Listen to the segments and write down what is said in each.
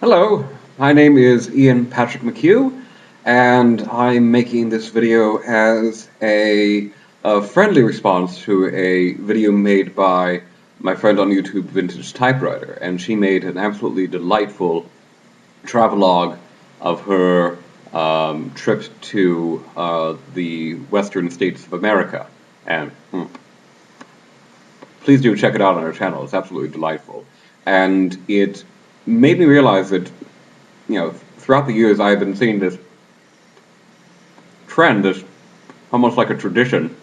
Hello, my name is Ian Patrick McHugh, and I'm making this video as a friendly response to a video made by my friend on YouTube, VintageTypewriter, and she made an absolutely delightful travelogue of her trip to the western states of America. And please do check it out on her channel. It's absolutely delightful. And it made me realize that, throughout the years I've been seeing this trend, this almost like a tradition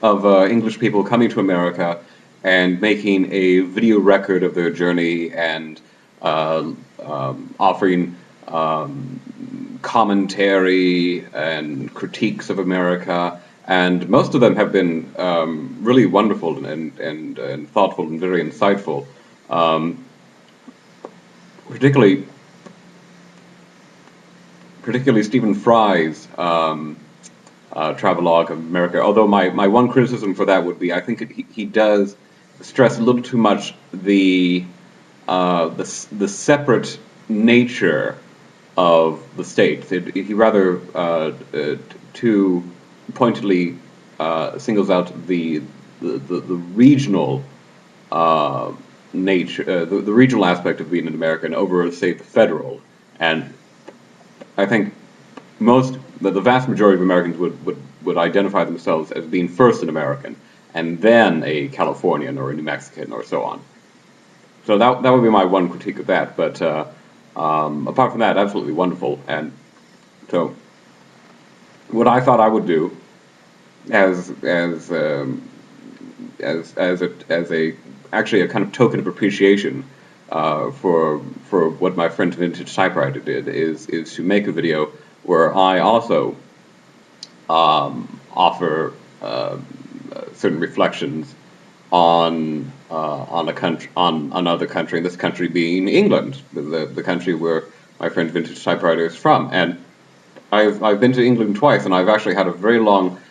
of English people coming to America and making a video record of their journey and offering commentary and critiques of America. And most of them have been really wonderful and thoughtful and very insightful. Particularly Stephen Fry's travelogue of America. Although my one criticism for that would be, I think he does stress a little too much the separate nature of the states. He rather too pointedly singles out the regional nature, the regional aspect of being an American over, say, the federal. And I think the vast majority of Americans would identify themselves as being first an American and then a Californian or a New Mexican or so on. So that would be my one critique of that. But apart from that, absolutely wonderful. And so what I thought I would do as actually a kind of token of appreciation for what my friend VintageTypewriter did is to make a video where I also offer certain reflections on another country, and this country being England, the country where my friend VintageTypewriter is from. And I've been to England twice, and I've actually had a very long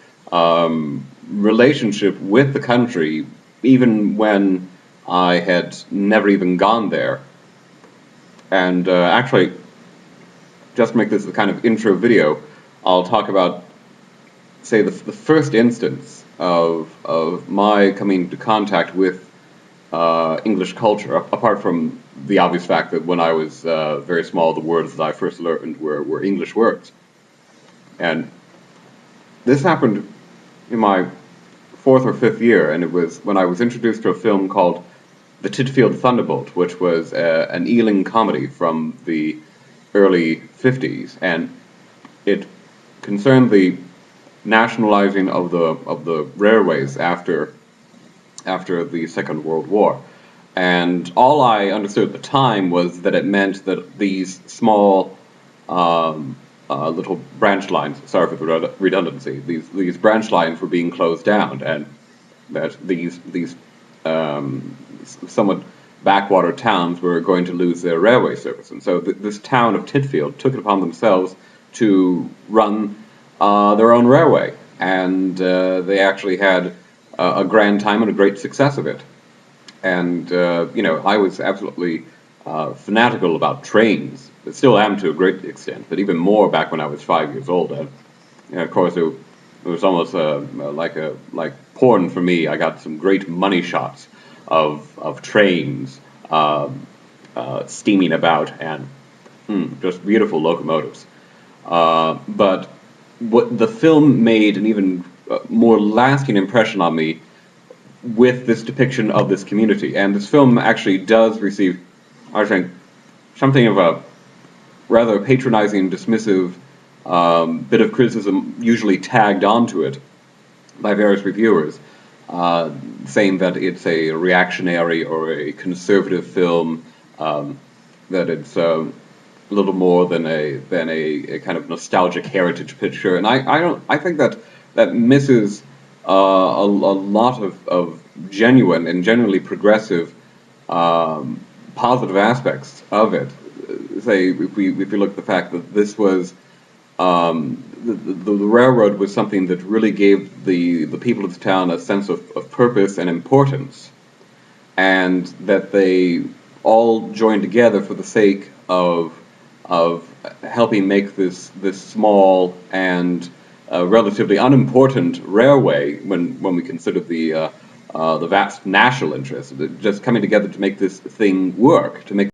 relationship with the country, even when I had never even gone there. And actually, just to make this a kind of intro video, I'll talk about, say, the first instance of my coming into contact with English culture, apart from the obvious fact that when I was very small, the words that I first learned were English words. And this happened in my fourth or fifth year, and it was when I was introduced to a film called The Titfield Thunderbolt, which was an Ealing comedy from the early 50s, and it concerned the nationalizing of the railways after the Second World War. And all I understood at the time was that it meant that these small little branch lines, sorry for the redundancy, these branch lines were being closed down, and that these somewhat backwater towns were going to lose their railway service. And so this town of Titfield took it upon themselves to run their own railway, and they actually had a grand time and a great success of it. And I was absolutely fanatical about trains. I still am to a great extent, but even more back when I was 5 years old. And of course, it was almost like porn for me. I got some great money shots of trains steaming about, and just beautiful locomotives. But what the film made an even more lasting impression on me with this depiction of this community. And this film actually does receive, I think, something of a rather patronizing, dismissive bit of criticism usually tagged onto it by various reviewers, saying that it's a reactionary or a conservative film, that it's a little more than a kind of nostalgic heritage picture. And I think that misses a lot of genuine and genuinely progressive positive aspects of it. Say, if we look at the fact that this was the railroad was something that really gave the people of the town a sense of purpose and importance, and that they all joined together for the sake of helping make this small and relatively unimportant railway, when we consider the vast national interest, just coming together to make this thing work, to make